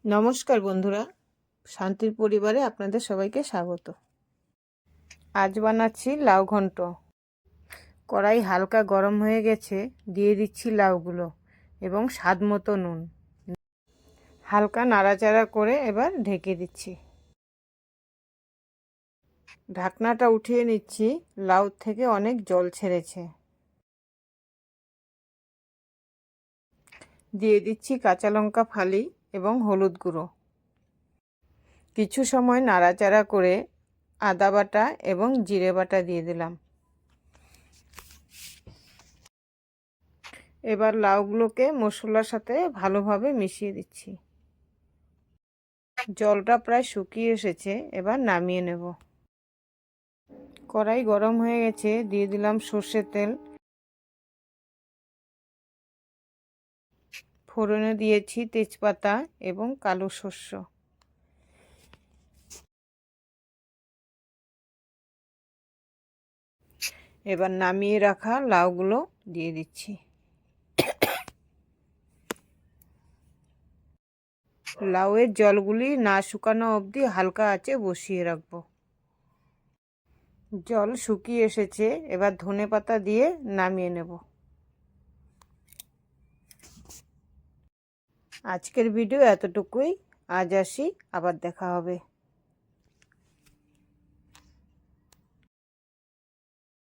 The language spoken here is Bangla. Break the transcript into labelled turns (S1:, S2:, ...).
S1: নমস্কার বন্ধুরা, শান্তির পরিবারে আপনাদের সবাইকে স্বাগত। আজ বানাচ্ছি লাউ ঘন্ট। কড়াই হালকা গরম হয়ে গেছে, দিয়ে দিচ্ছি লাউগুলো এবং স্বাদ মতো নুন। হালকা নাড়াচাড়া করে এবার ঢেকে দিচ্ছি। ঢাকনাটা উঠিয়ে নিচ্ছি, লাউ থেকে অনেক জল ছেড়েছে। দিয়ে দিচ্ছি কাঁচা লঙ্কা ফালি এবং হলুদ গুঁড়ো। কিছু সময় নাড়াচাড়া করে আদা বাটা এবং জিরে বাটা দিয়ে দিলাম। এবার লাউগুলোকে মশলার সাথে ভালোভাবে মিশিয়ে দিচ্ছি। জলটা প্রায় শুকিয়ে এসেছে, এবার নামিয়ে নেব। কড়াই গরম হয়ে গেছে, দিয়ে দিলাম সর্ষের তেল। ফোড়নে দিয়েছি তেজপাতা এবং কালো সর্ষ। এবার নামিয়ে রাখা লাউগুলো দিয়ে দিচ্ছি। লাউয়ের জলগুলি না শুকানো অবধি হালকা আঁচে বসিয়ে রাখবো। জল শুকিয়ে এসেছে, এবার ধনেপাতা দিয়ে নামিয়ে নেব। আজকের ভিডিও এতটুকুই। আজ আসি, আবার দেখা হবে।